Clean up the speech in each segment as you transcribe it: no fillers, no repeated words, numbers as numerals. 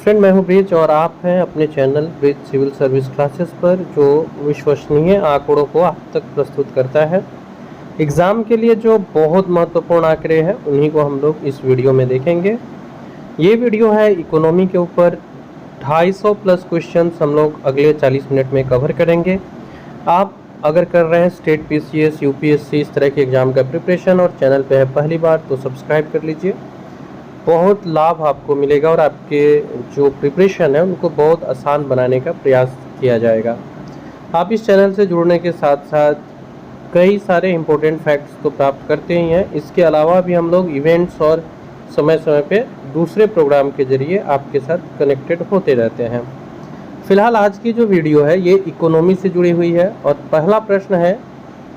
Friend, मैं हूं bridge और आप हैं अपने channel bridge civil service classes पर, जो विश्वसनीय आंकड़ों को आप तक प्रस्तुत करता है। एग्ज़ाम के लिए जो बहुत महत्वपूर्ण आंकड़े हैं उन्हीं को हम लोग इस वीडियो में देखेंगे। ये वीडियो है इकोनॉमी के ऊपर। 250 प्लस क्वेश्चंस हम लोग अगले 40 मिनट में कवर करेंगे। आप अगर कर रहे हैं स्टेट पीसीएस, यूपीएससी, इस तरह के एग्ज़ाम का प्रिपरेशन और चैनल पे है पहली बार, तो सब्सक्राइब कर लीजिए। बहुत लाभ आपको मिलेगा और आपके जो प्रिपरेशन है उनको बहुत आसान बनाने का प्रयास किया जाएगा। आप इस चैनल से जुड़ने के साथ साथ कई सारे इम्पोर्टेंट फैक्ट्स तो प्राप्त करते ही हैं। इसके अलावा भी हम लोग इवेंट्स और समय समय पे दूसरे प्रोग्राम के जरिए आपके साथ कनेक्टेड होते रहते हैं। फिलहाल आज की जो वीडियो है ये इकोनॉमी से जुड़ी हुई है और पहला प्रश्न है,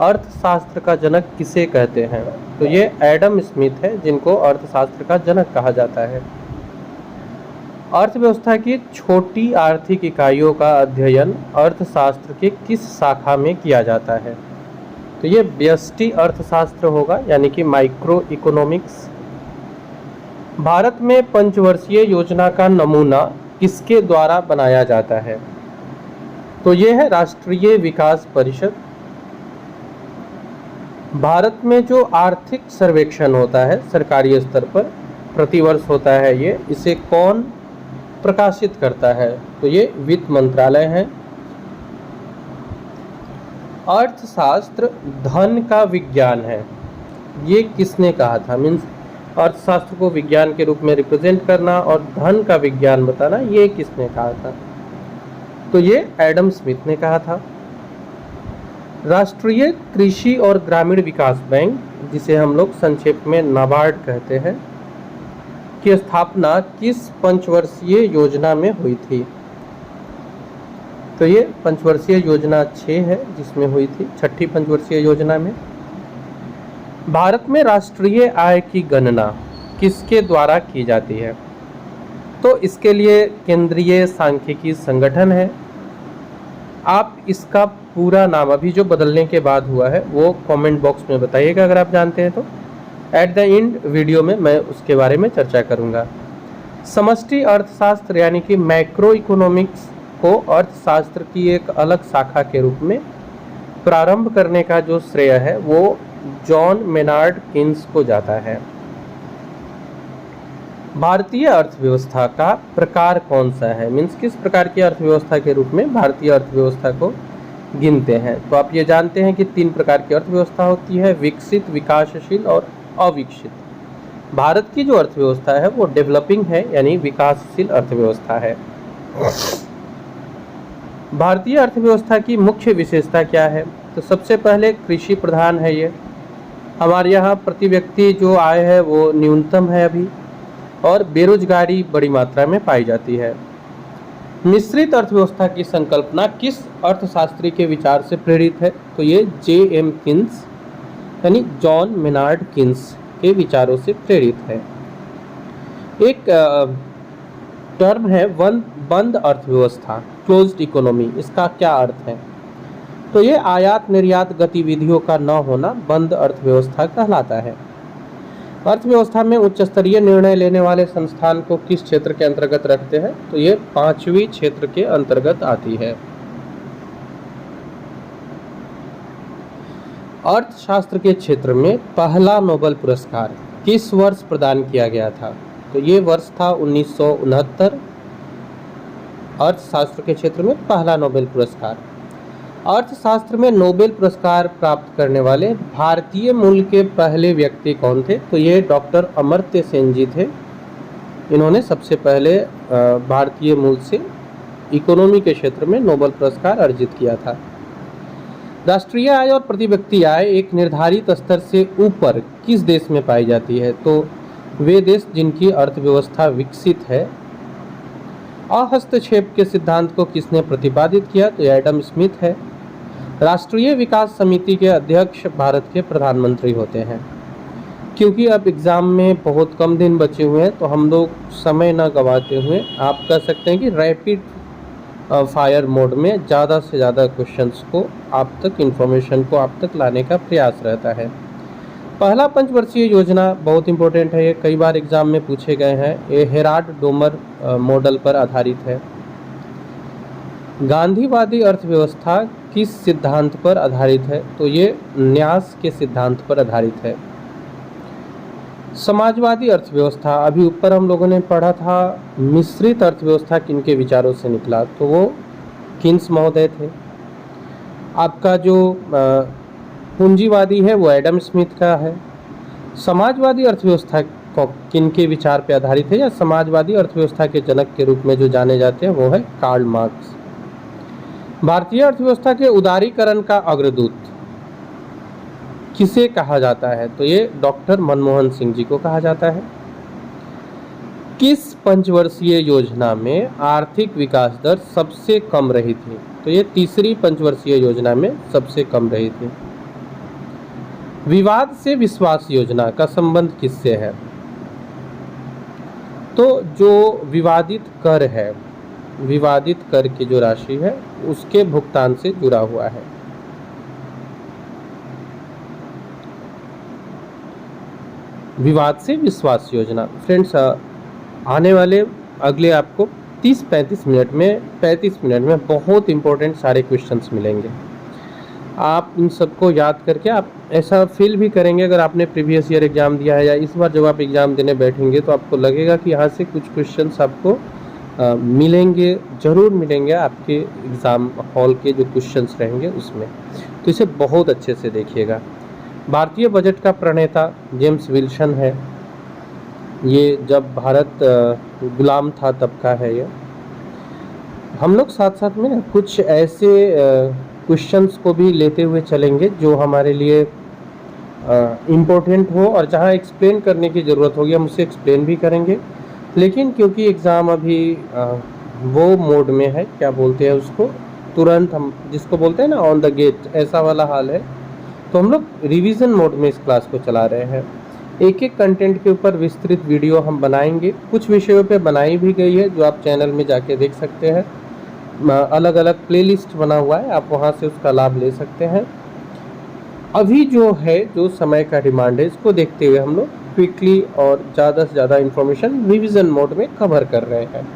अर्थशास्त्र का जनक किसे कहते हैं? तो ये एडम स्मिथ है जिनको अर्थशास्त्र का जनक कहा जाता है। अर्थव्यवस्था की छोटी आर्थिक इकाइयों का अध्ययन अर्थशास्त्र के किस शाखा में किया जाता है? तो ये व्यष्टि अर्थशास्त्र होगा, यानी कि माइक्रो इकोनॉमिक्स। भारत में पंचवर्षीय योजना का नमूना किसके द्वारा बनाया जाता है? तो ये है राष्ट्रीय विकास परिषद। भारत में जो आर्थिक सर्वेक्षण होता है सरकारी स्तर पर, प्रतिवर्ष होता है ये, इसे कौन प्रकाशित करता है? तो ये वित्त मंत्रालय है। अर्थशास्त्र धन का विज्ञान है, ये किसने कहा था? मीन्स अर्थशास्त्र को विज्ञान के रूप में रिप्रेजेंट करना और धन का विज्ञान बताना, ये किसने कहा था? तो ये एडम स्मिथ ने कहा था। राष्ट्रीय कृषि और ग्रामीण विकास बैंक, जिसे हम लोग संक्षेप में नाबार्ड कहते हैं, की स्थापना किस पंचवर्षीय योजना में हुई थी? तो ये पंचवर्षीय योजना 6 है जिसमें हुई थी, छठी पंचवर्षीय योजना में। भारत में राष्ट्रीय आय की गणना किसके द्वारा की जाती है? तो इसके लिए केंद्रीय सांख्यिकी संगठन है। आप इसका पूरा नाम अभी जो बदलने के बाद हुआ है वो कमेंट बॉक्स में बताइएगा अगर आप जानते हैं तो। एट द एंड वीडियो में मैं उसके बारे में चर्चा करूंगा। समष्टि अर्थशास्त्र यानी कि मैक्रो इकोनॉमिक्स को अर्थशास्त्र की एक अलग शाखा के रूप में प्रारंभ करने का जो श्रेय है वो जॉन मेनार्ड किन्स को जाता है। भारतीय अर्थव्यवस्था का प्रकार कौन सा है? मीन्स किस प्रकार की अर्थव्यवस्था के रूप में भारतीय अर्थव्यवस्था को गिनते हैं? तो आप ये जानते हैं कि 3 प्रकार की अर्थव्यवस्था होती है, विकसित, विकासशील और अविकसित। भारत की जो अर्थव्यवस्था है वो डेवलपिंग है, यानी विकासशील अर्थव्यवस्था है। भारतीय अर्थव्यवस्था की मुख्य विशेषता क्या है? तो सबसे पहले कृषि प्रधान है ये। हमारे यहाँ प्रति व्यक्ति जो आय है वो न्यूनतम है अभी, और बेरोजगारी बड़ी मात्रा में पाई जाती है। मिश्रित अर्थव्यवस्था की संकल्पना किस अर्थशास्त्री के विचार से प्रेरित है? तो ये J.M. किन्स यानी जॉन मेनार्ड किन्स के विचारों से प्रेरित है। एक टर्म है बंद अर्थव्यवस्था, क्लोज्ड इकोनॉमी। इसका क्या अर्थ है? तो ये आयात निर्यात गतिविधियों का न होना बंद अर्थव्यवस्था कहलाता है। अर्थव्यवस्था में उच्च स्तरीय निर्णय लेने वाले संस्थान को किस क्षेत्र के अंतर्गत रखते हैं? तो ये 5वीं क्षेत्र के अंतर्गत आती है। अर्थशास्त्र के क्षेत्र में पहला नोबेल पुरस्कार किस वर्ष प्रदान किया गया था? तो ये वर्ष था 1969। अर्थशास्त्र के क्षेत्र में पहला नोबेल पुरस्कार। अर्थशास्त्र में नोबेल पुरस्कार प्राप्त करने वाले भारतीय मूल के पहले व्यक्ति कौन थे? तो ये डॉक्टर अमर्त्य सेन जी थे। इन्होंने सबसे पहले भारतीय मूल से इकोनॉमी के क्षेत्र में नोबेल पुरस्कार अर्जित किया था। राष्ट्रीय आय और प्रति व्यक्ति आय एक निर्धारित स्तर से ऊपर किस देश में पाई जाती है? तो वे देश जिनकी अर्थव्यवस्था विकसित है। हस्तक्षेप के सिद्धांत को किसने प्रतिपादित किया? तो एडम स्मिथ है। राष्ट्रीय विकास समिति के अध्यक्ष भारत के प्रधानमंत्री होते हैं। क्योंकि अब एग्ज़ाम में बहुत कम दिन बचे हुए हैं तो हम लोग समय न गंवाते हुए आप कह सकते हैं कि रैपिड फायर मोड में ज़्यादा से ज़्यादा क्वेश्चंस को आप तक, इन्फॉर्मेशन को आप तक लाने का प्रयास रहता है। पहला पंचवर्षीय योजना बहुत इंपॉर्टेंट है, ये कई बार एग्जाम में पूछे गए हैं। ये हेराल्ड डोमर मॉडल पर आधारित है। गांधीवादी अर्थव्यवस्था किस सिद्धांत पर आधारित है? तो ये न्यास के सिद्धांत पर आधारित है। समाजवादी अर्थव्यवस्था, अभी ऊपर हम लोगों ने पढ़ा था मिश्रित अर्थव्यवस्था किनके विचारों से निकला, तो वो किन्स महोदय थे। आपका जो पूंजीवादी है वो एडम स्मिथ का है। समाजवादी अर्थव्यवस्था को किनके विचार पर आधारित है, या समाजवादी अर्थव्यवस्था के जनक के रूप में जो जाने जाते हैं वो है कार्ल मार्क्स। भारतीय अर्थव्यवस्था के उदारीकरण का अग्रदूत किसे कहा जाता है? तो ये डॉक्टर मनमोहन सिंह जी को कहा जाता है। किस पंचवर्षीय योजना में आर्थिक विकास दर सबसे कम रही थी? तो ये तीसरी पंचवर्षीय योजना में सबसे कम रही थी। विवाद से विश्वास योजना का संबंध किससे है? तो जो विवादित कर है, विवादित कर की जो राशि है उसके भुगतान से जुड़ा हुआ है। विवाद से विश्वास योजना। फ्रेंड्स, आने वाले अगले आपको 30-35 मिनट में बहुत इंपॉर्टेंट सारे क्वेश्चंस मिलेंगे। आप इन सबको याद करके आप ऐसा फील भी करेंगे, अगर आपने प्रीवियस ईयर एग्ज़ाम दिया है या इस बार जब आप एग्ज़ाम देने बैठेंगे तो आपको लगेगा कि यहाँ से कुछ क्वेश्चंस आपको मिलेंगे, ज़रूर मिलेंगे आपके एग्ज़ाम हॉल के जो क्वेश्चंस रहेंगे उसमें। तो इसे बहुत अच्छे से देखिएगा। भारतीय बजट का प्रणेता जेम्स विल्सन है। ये जब भारत गुलाम था तब का है ये। हम लोग साथ साथ में ना कुछ ऐसे क्वेश्चंस को भी लेते हुए चलेंगे जो हमारे लिए इम्पोर्टेंट हो, और जहाँ एक्सप्लेन करने की ज़रूरत होगी हम उसे एक्सप्लेन भी करेंगे। लेकिन क्योंकि एग्ज़ाम अभी वो मोड में है, क्या बोलते हैं उसको, तुरंत हम जिसको बोलते हैं ना ऑन द गेट, ऐसा वाला हाल है, तो हम लोग रिवीजन मोड में इस क्लास को चला रहे हैं। एक एक कंटेंट के ऊपर विस्तृत वीडियो हम बनाएंगे। कुछ विषयों पे बनाई भी गई है जो आप चैनल में जाके देख सकते हैं। अलग अलग प्लेलिस्ट बना हुआ है, आप वहाँ से उसका लाभ ले सकते हैं। अभी जो है, जो समय का डिमांड है, इसको देखते हुए हम लोग क्विकली और ज़्यादा से ज़्यादा इन्फॉर्मेशन रिवीजन मोड में कवर कर रहे हैं।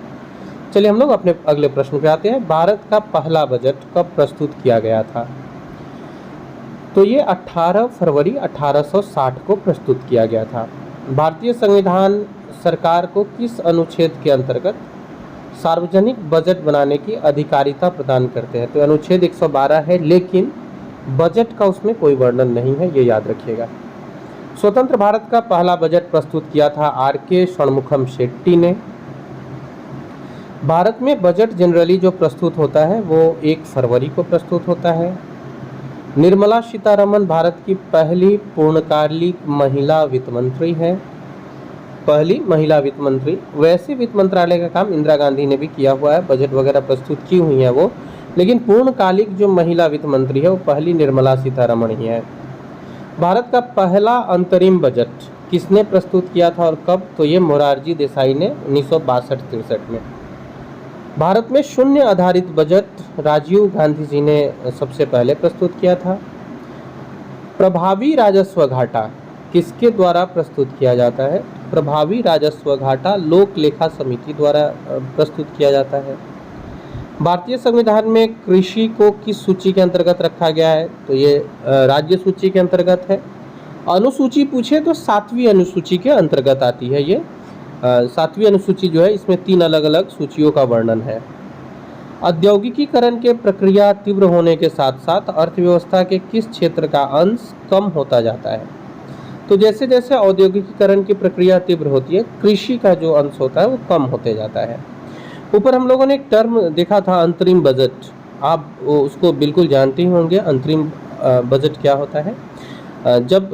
चलिए हम लोग अपने अगले प्रश्न पे आते हैं। भारत का पहला बजट कब प्रस्तुत किया गया था? तो ये 18 फरवरी 1860 को प्रस्तुत किया गया था। भारतीय संविधान सरकार को किस अनुच्छेद के अंतर्गत सार्वजनिक बजट बनाने की अधिकारिता प्रदान करते हैं? तो अनुच्छेद 112 है, लेकिन बजट का उसमें कोई वर्णन नहीं है, ये याद रखिएगा। स्वतंत्र भारत का पहला बजट प्रस्तुत किया था आर.के. षणमुखम शेट्टी ने। भारत में बजट जनरली जो प्रस्तुत होता है वो 1 फरवरी को प्रस्तुत होता है। निर्मला सीतारमण भारत की पहली पूर्णकालिक महिला वित्त मंत्री है, पहली महिला वित्त मंत्री। वैसे वित्त मंत्रालय का काम इंदिरा गांधी ने भी किया हुआ है, बजट वगैरह प्रस्तुत की हुई हैं वो, लेकिन पूर्णकालिक जो महिला वित्त मंत्री है वो पहली निर्मला सीतारमण ही है। भारत का पहला अंतरिम बजट किसने प्रस्तुत किया था और कब? तो ये मोरारजी देसाई ने 1962-63 में। भारत में शून्य आधारित बजट राजीव गांधी जी ने सबसे पहले प्रस्तुत किया था। प्रभावी राजस्व घाटा किसके द्वारा प्रस्तुत किया जाता है? प्रभावी राजस्व घाटा लोक लेखा समिति द्वारा प्रस्तुत किया जाता है। भारतीय संविधान में कृषि को किस सूची के अंतर्गत रखा गया है? तो ये राज्य सूची के अंतर्गत है। अनुसूची पूछे तो 7वीं अनुसूची के अंतर्गत आती है ये। 7वीं अनुसूची जो है इसमें 3 अलग अलग सूचियों का वर्णन है। औद्योगिकीकरण के प्रक्रिया तीव्र होने के साथ साथ अर्थव्यवस्था के किस क्षेत्र का अंश कम होता जाता है? तो जैसे जैसे औद्योगिकीकरण की प्रक्रिया तीव्र होती है, कृषि का जो अंश होता है वो कम होते जाता है। ऊपर हम लोगों ने एक टर्म देखा था अंतरिम बजट, आप उसको बिल्कुल जानते ही होंगे। अंतरिम बजट क्या होता है? जब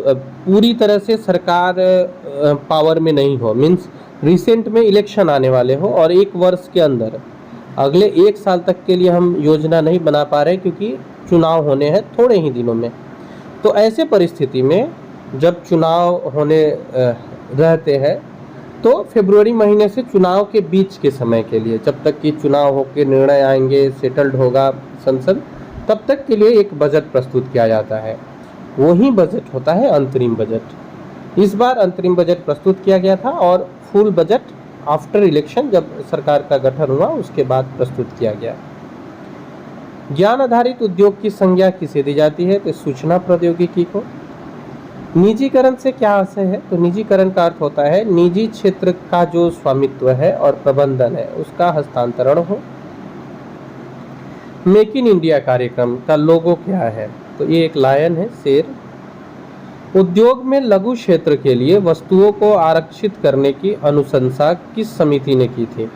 पूरी तरह से सरकार पावर में नहीं हो, मीन्स रिसेंट में इलेक्शन आने वाले हो और 1 वर्ष के अंदर अगले 1 साल तक के लिए हम योजना नहीं बना पा रहे क्योंकि चुनाव होने हैं थोड़े ही दिनों में। तो ऐसे परिस्थिति में जब चुनाव होने रहते हैं तो फरवरी महीने से चुनाव के बीच के समय के लिए, जब तक कि चुनाव होकर निर्णय आएंगे, सेटल्ड होगा संसद, तब तक के लिए एक बजट प्रस्तुत किया जाता है। वही बजट होता है अंतरिम बजट। इस बार अंतरिम बजट प्रस्तुत किया गया था और फुल बजट आफ्टर इलेक्शन, जब सरकार का गठन हुआ उसके बाद प्रस्तुत किया गया। ज्ञान आधारित उद्योग की संज्ञा किसे दी जाती है? तो सूचना प्रौद्योगिकी को। निजीकरण से क्या आशय है? तो निजीकरण का अर्थ होता है निजी क्षेत्र का जो स्वामित्व है और प्रबंधन है उसका हस्तांतरण हो। मेक इन इंडिया कार्यक्रम का लोगो क्या है? तो ये एक लायन है, शेर। उद्योग में लघु क्षेत्र के लिए वस्तुओं को आरक्षित करने की अनुशंसा किस समिति ने की थी?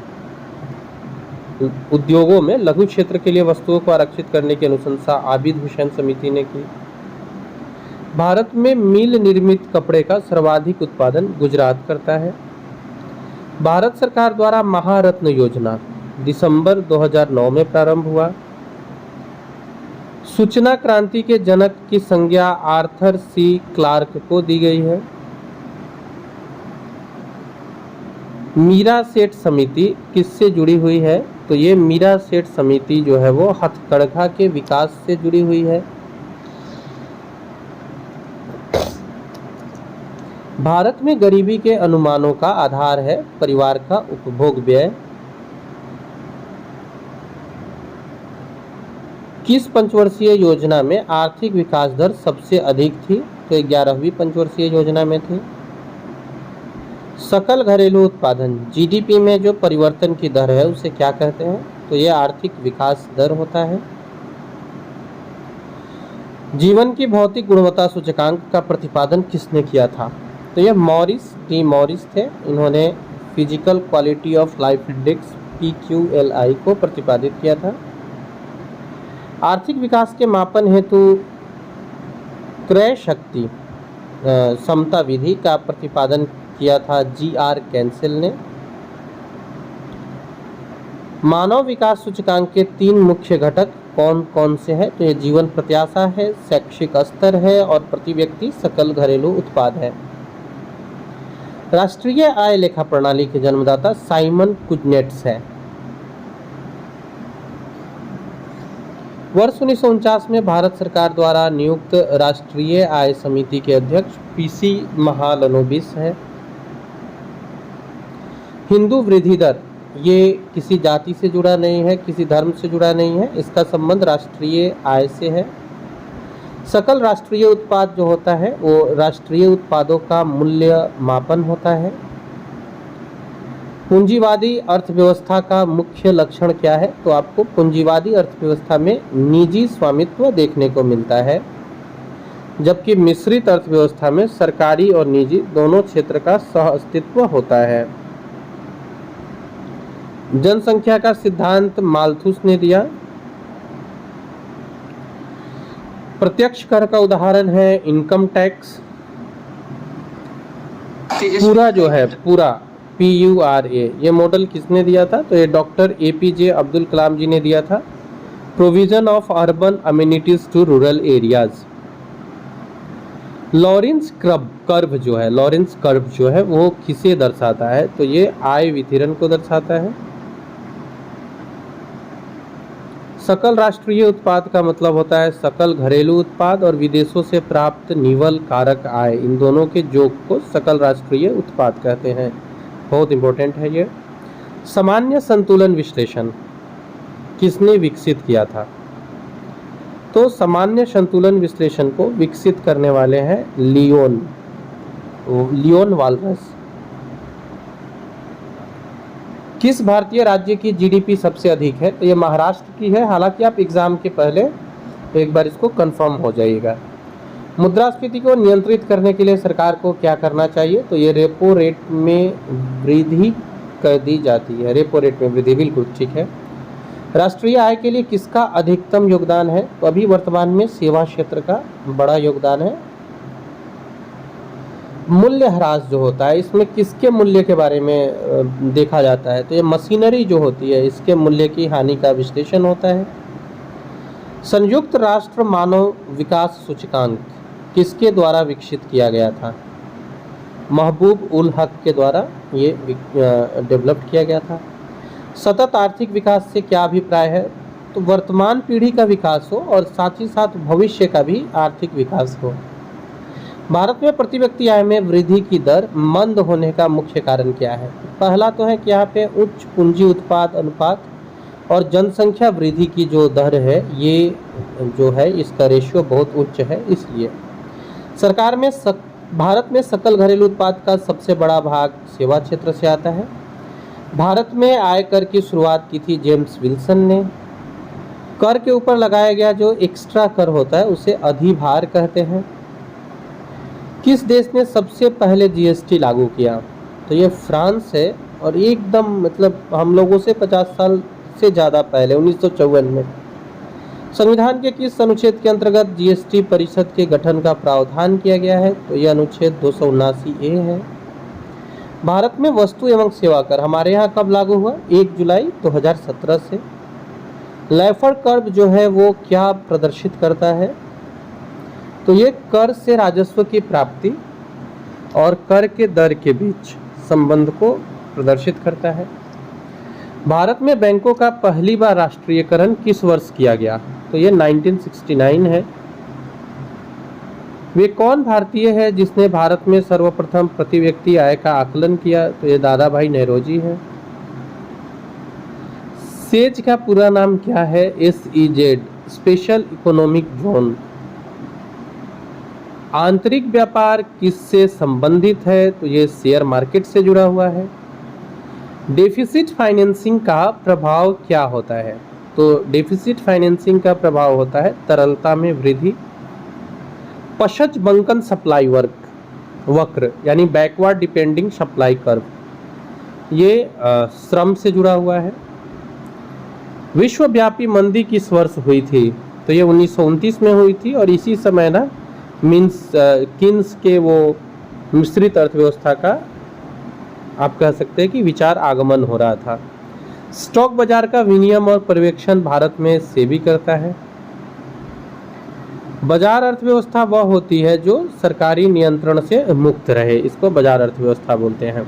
उद्योगों में लघु क्षेत्र के लिए वस्तुओं को आरक्षित करने की अनुशंसा आबिद हुसैन समिति ने की। भारत में मिल निर्मित कपड़े का सर्वाधिक उत्पादन गुजरात करता है। भारत सरकार द्वारा महारत्न योजना दिसंबर 2009 में प्रारंभ हुआ। सूचना क्रांति के जनक की संज्ञा आर्थर सी क्लार्क को दी गई है। मीरा सेठ समिति किससे जुड़ी हुई है? तो ये मीरा सेठ समिति जो है वो हथकरघा के विकास से जुड़ी हुई है। भारत में गरीबी के अनुमानों का आधार है परिवार का उपभोग व्यय। किस पंचवर्षीय योजना में आर्थिक विकास दर सबसे अधिक थी? तो 11वीं पंचवर्षीय योजना में थी। सकल घरेलू उत्पादन जीडीपी में जो परिवर्तन की दर है उसे क्या कहते हैं? तो ये आर्थिक विकास दर होता है। जीवन की भौतिक गुणवत्ता सूचकांक का प्रतिपादन किसने किया था? तो ये मॉरिस थे। इन्होंने physical quality of life index PQLI को प्रतिपादित किया था। आर्थिक विकास के मापन हेतु क्रय शक्ति समता विधि का प्रतिपादन किया था GR कैंसिल ने। मानव विकास सूचकांक के 3 मुख्य घटक कौन कौन से हैं? तो ये जीवन प्रत्याशा है, शैक्षिक स्तर है और प्रति व्यक्ति सकल घरेलू उत्पाद है। राष्ट्रीय आय लेखा प्रणाली के जन्मदाता साइमन कुजनेट्स है। वर्ष 1949 में भारत सरकार द्वारा नियुक्त राष्ट्रीय आय समिति के अध्यक्ष PC महालनोबिस है। हिंदू वृद्धि दर ये किसी जाति से जुड़ा नहीं है, किसी धर्म से जुड़ा नहीं है, इसका संबंध राष्ट्रीय आय से है। सकल राष्ट्रीय उत्पाद जो होता है वो राष्ट्रीय उत्पादों का मूल्य मापन होता है। पूंजीवादी अर्थव्यवस्था का मुख्य लक्षण क्या है? तो आपको पूंजीवादी अर्थव्यवस्था में निजी स्वामित्व देखने को मिलता है, जबकि मिश्रित अर्थव्यवस्था में सरकारी और निजी दोनों क्षेत्र का सह अस्तित्व होता है। जनसंख्या का सिद्धांत माल्थुस ने दिया। प्रत्यक्ष कर का उदाहरण है इनकम टैक्स। पूरा जो है पूरा PURA ये मॉडल किसने दिया था? तो ये डॉक्टर APJ अब्दुल कलाम जी ने दिया था। Provision of urban amenities to rural areas. Lorenz curve जो है वो किसे दर्शाता है? तो ये आय वितरण को दर्शाता है। सकल राष्ट्रीय उत्पाद का मतलब होता है सकल घरेलू उत्पाद और विदेशों से प्राप्त निवल कारक आय, इन दोनों के योग को सकल राष्ट्रीय उत्पाद कहते हैं। बहुत इंपॉर्टेंट है ये। सामान्य संतुलन विश्लेषण किसने विकसित किया था? तो सामान्य संतुलन विश्लेषण को विकसित करने वाले हैं लियोन वालरस। किस भारतीय राज्य की GDP सबसे अधिक है? तो ये महाराष्ट्र की है। हालांकि आप एग्जाम के पहले एक बार इसको कंफर्म हो जाइएगा। मुद्रास्फीति को नियंत्रित करने के लिए सरकार को क्या करना चाहिए? तो ये रेपो रेट में वृद्धि कर दी जाती है। रेपो रेट में वृद्धि, बिल्कुल ठीक है। राष्ट्रीय आय के लिए किसका अधिकतम योगदान है? तो अभी वर्तमान में सेवा क्षेत्र का बड़ा योगदान है। मूल्य ह्रास जो होता है इसमें किसके मूल्य के बारे में देखा जाता है? तो ये मशीनरी जो होती है इसके मूल्य की हानि का विश्लेषण होता है। संयुक्त राष्ट्र मानव विकास सूचकांक किसके द्वारा विकसित किया गया था? महबूब उल हक के द्वारा ये डेवलप किया गया था। सतत आर्थिक विकास से क्या अभिप्राय है? तो वर्तमान पीढ़ी का विकास हो और साथ ही साथ भविष्य का भी आर्थिक विकास हो। भारत में प्रति व्यक्ति आय में वृद्धि की दर मंद होने का मुख्य कारण क्या है? पहला तो है कि यहाँ पे उच्च पूंजी उत्पाद अनुपात और जनसंख्या वृद्धि की जो दर है, ये जो है इसका रेशियो बहुत उच्च है। इसलिए सरकार में भारत में सकल घरेलू उत्पाद का सबसे बड़ा भाग सेवा क्षेत्र से आता है। भारत में आयकर की शुरुआत की थी जेम्स विल्सन ने। कर के ऊपर लगाया गया जो एक्स्ट्रा कर होता है उसे अधिभार कहते हैं। किस देश ने सबसे पहले जीएसटी लागू किया? तो ये फ्रांस है, और एकदम मतलब हम लोगों से 50 साल से ज़्यादा पहले 1954 में। संविधान के किस अनुच्छेद के अंतर्गत जीएसटी परिषद के गठन का प्रावधान किया गया है? तो यह अनुच्छेद 279A है। भारत में वस्तु एवं सेवा कर हमारे यहाँ कब लागू हुआ? 1 जुलाई 2017 से। लैफर्ड कर्व जो है वो क्या प्रदर्शित करता है? तो ये कर से राजस्व की प्राप्ति और कर के दर के बीच संबंध को प्रदर्शित करता है। भारत में बैंकों का पहली बार राष्ट्रीयकरण किस वर्ष किया गया? तो ये 1969 है। वे कौन भारतीय है जिसने भारत में सर्वप्रथम प्रति व्यक्ति आय का आकलन किया? तो ये दादा भाई नौरोजी है। सेज का पूरा नाम क्या है? SEZ, special economic zone. आंतरिक व्यापार किससे संबंधित है? तो ये शेयर मार्केट से जुड़ा हुआ है। डेफिसिट फाइनेंसिंग का प्रभाव क्या होता है? तो डेफिसिट फाइनेंसिंग का प्रभाव होता है तरलता में वृद्धि। पशच बंकन सप्लाई वक्र यानी बैकवर्ड डिपेंडिंग सप्लाई कर्व, ये श्रम से जुड़ा हुआ है। विश्वव्यापी मंदी किस वर्ष हुई थी? तो ये 1929 में हुई थी, और इसी समय ना किन्स के वो मिश्रित अर्थव्यवस्था का आप कह सकते हैं कि विचार आगमन हो रहा था। स्टॉक बाजार का विनियम और पर्यवेक्षण भारत में सेबी करता है। बाजार अर्थव्यवस्था वह होती है जो सरकारी नियंत्रण से मुक्त रहे, इसको बाजार अर्थव्यवस्था बोलते हैं।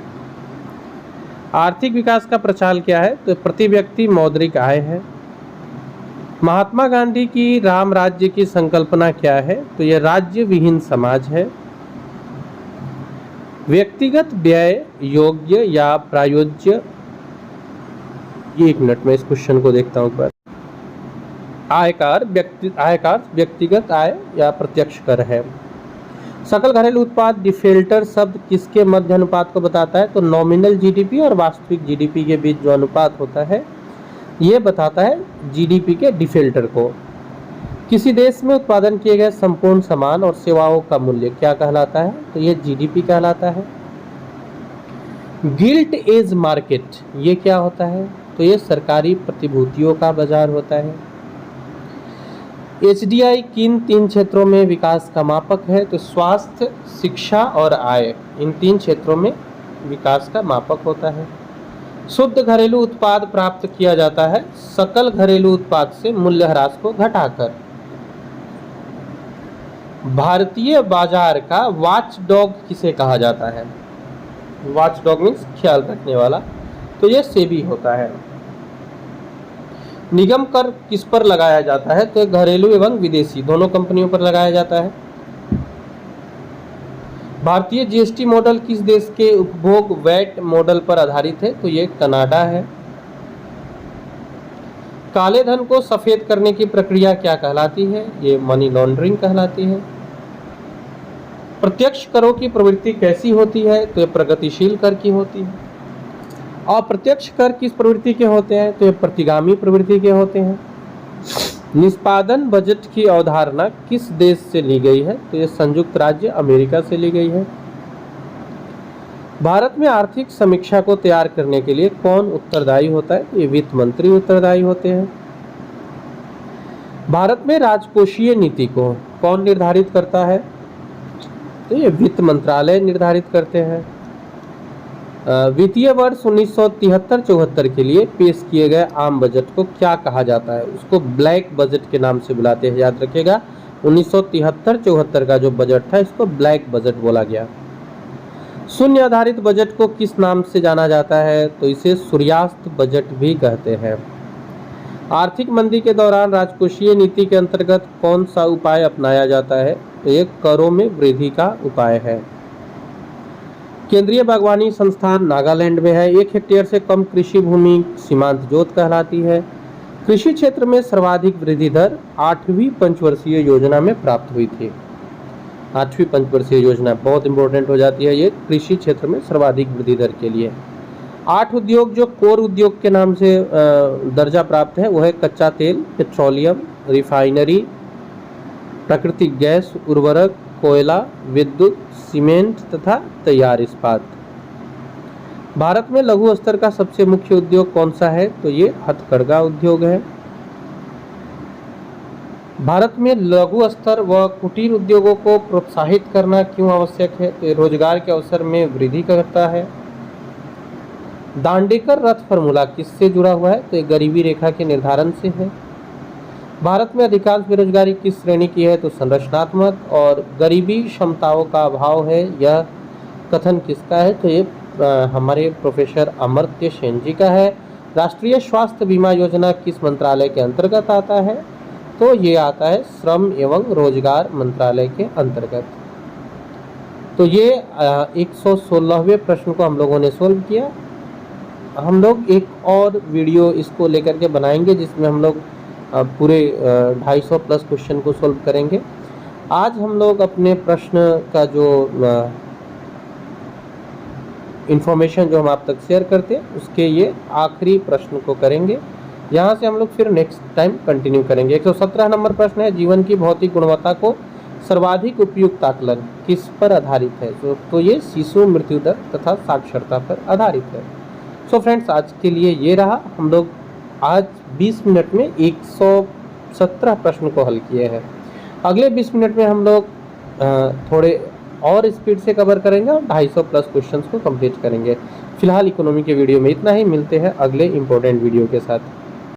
आर्थिक विकास का प्रचार क्या है? तो प्रति व्यक्ति मौद्रिक आय है। महात्मा गांधी की राम राज्य की संकल्पना क्या है? तो यह राज्य विहीन समाज है। व्यक्तिगत व्यय योग्य या प्रायोज्य? एक मिनट में इस क्वेश्चन को देखता हूं। पर आयकर व्यक्तिगत आय या प्रत्यक्ष कर है। सकल घरेलू उत्पाद डिफेल्टर शब्द किसके मध्य अनुपात को बताता है? तो नॉमिनल जीडीपी और वास्तविक जीडीपी के बीच जो अनुपात होता है ये बताता है जीडीपी के डिफेल्टर को। किसी देश में उत्पादन किए गए संपूर्ण सामान और सेवाओं का मूल्य क्या कहलाता है? तो ये जीडीपी कहलाता है। गिल्ट एज मार्केट ये क्या होता है? तो ये सरकारी प्रतिभूतियों का बाजार होता है। एचडीआई किन 3 क्षेत्रों में विकास का मापक है? तो स्वास्थ्य, शिक्षा और आय, इन 3 क्षेत्रों में विकास का मापक होता है। शुद्ध घरेलू उत्पाद प्राप्त किया जाता है सकल घरेलू उत्पाद से मूल्यह्रास को घटाकर। भारतीय बाजार का वॉचडॉग किसे कहा जाता है? वॉचडॉग मीन्स ख्याल रखने वाला, तो यह सेबी होता है। निगम कर किस पर लगाया जाता है? तो घरेलू एवं विदेशी दोनों कंपनियों पर लगाया जाता है। भारतीय जीएसटी मॉडल किस देश के उपभोग वैट मॉडल पर आधारित है? तो ये कनाडा है। काले धन को सफेद करने की प्रक्रिया क्या कहलाती है? ये मनी लॉन्ड्रिंग कहलाती है। प्रत्यक्ष करों की प्रवृत्ति कैसी होती है? तो ये प्रगतिशील कर की होती है। अप्रत्यक्ष कर किस प्रवृत्ति के होते हैं? तो ये प्रतिगामी प्रवृत्ति के होते हैं। निष्पादन बजट की अवधारणा किस देश से ली गई है? तो ये संयुक्त राज्य अमेरिका से ली गई है। भारत में आर्थिक समीक्षा को तैयार करने के लिए कौन उत्तरदायी होता है? तो ये वित्त मंत्री उत्तरदायी होते हैं। भारत में राजकोषीय नीति को कौन निर्धारित करता है? तो ये वित्त मंत्रालय निर्धारित करते हैं। वित्तीय वर्ष 1973-74 के लिए पेश किए गए आम बजट को क्या कहा जाता है? उसको ब्लैक बजट के नाम से बुलाते हैं, याद रखिएगा। 1973-74 का जो बजट था इसको ब्लैक बजट बोला गया। शून्य आधारित बजट को किस नाम से जाना जाता है? तो इसे सूर्यास्त बजट भी कहते हैं। आर्थिक मंदी के दौरान राजकोषीय नीति के अंतर्गत कौन सा उपाय अपनाया जाता है? तो ये करों में वृद्धि का उपाय है। केंद्रीय बागवानी संस्थान नागालैंड में है। 1 हेक्टेयर से कम कृषि भूमि सीमांत जोत कहलाती है। कृषि क्षेत्र में सर्वाधिक वृद्धि दर 8वीं पंचवर्षीय योजना में प्राप्त हुई थी। 8वीं पंचवर्षीय योजना बहुत इंपॉर्टेंट हो जाती है ये कृषि क्षेत्र में सर्वाधिक वृद्धि दर के लिए। 8 उद्योग जो कोर उद्योग के नाम से दर्जा प्राप्त है वो है कच्चा तेल, पेट्रोलियम, रिफाइनरी, प्राकृतिक गैस, उर्वरक, कोयला, विद्युत, सीमेंट तथा तैयार इस्पात। भारत में लघु स्तर का सबसे मुख्य उद्योग कौन सा है? तो ये हथकरघा उद्योग है। भारत में लघु स्तर व कुटीर उद्योगों को प्रोत्साहित करना क्यों आवश्यक है? तो रोजगार के अवसर में वृद्धि करता है। दांडेकर रथ फॉर्मूला किससे जुड़ा हुआ है? तो गरीबी रेखा के निर्धारण से है। भारत में अधिकांश बेरोजगारी किस श्रेणी की है? तो संरचनात्मक। और गरीबी क्षमताओं का अभाव है, यह कथन किसका है? तो ये हमारे प्रोफेसर अमर्त्य सेन जी का है। राष्ट्रीय स्वास्थ्य बीमा योजना किस मंत्रालय के अंतर्गत आता है? तो ये आता है श्रम एवं रोजगार मंत्रालय के अंतर्गत। तो ये 116वें प्रश्न को हम लोगों ने सोल्व किया। हम लोग एक और वीडियो इसको लेकर के बनाएंगे जिसमें हम लोग पूरे 250 प्लस क्वेश्चन को सोल्व करेंगे। आज हम लोग अपने प्रश्न का जो इन्फॉर्मेशन जो हम आप तक शेयर करते हैं उसके ये आखिरी प्रश्न को करेंगे। यहाँ से हम लोग फिर नेक्स्ट टाइम कंटिन्यू करेंगे। 117 नंबर प्रश्न है, जीवन की भौतिक गुणवत्ता को सर्वाधिक उपयुक्त आकलन किस पर आधारित है? तो ये शिशु मृत्यु दर तथा साक्षरता पर आधारित है। सो फ्रेंड्स, आज के लिए ये रहा। हम लोग आज 20 मिनट में 117 प्रश्न को हल किए हैं। अगले 20 मिनट में हम लोग थोड़े और स्पीड से कवर करेंगे और 250 प्लस क्वेश्चंस को कंप्लीट करेंगे। फिलहाल इकोनॉमी के वीडियो में इतना ही। मिलते हैं अगले इंपॉर्टेंट वीडियो के साथ।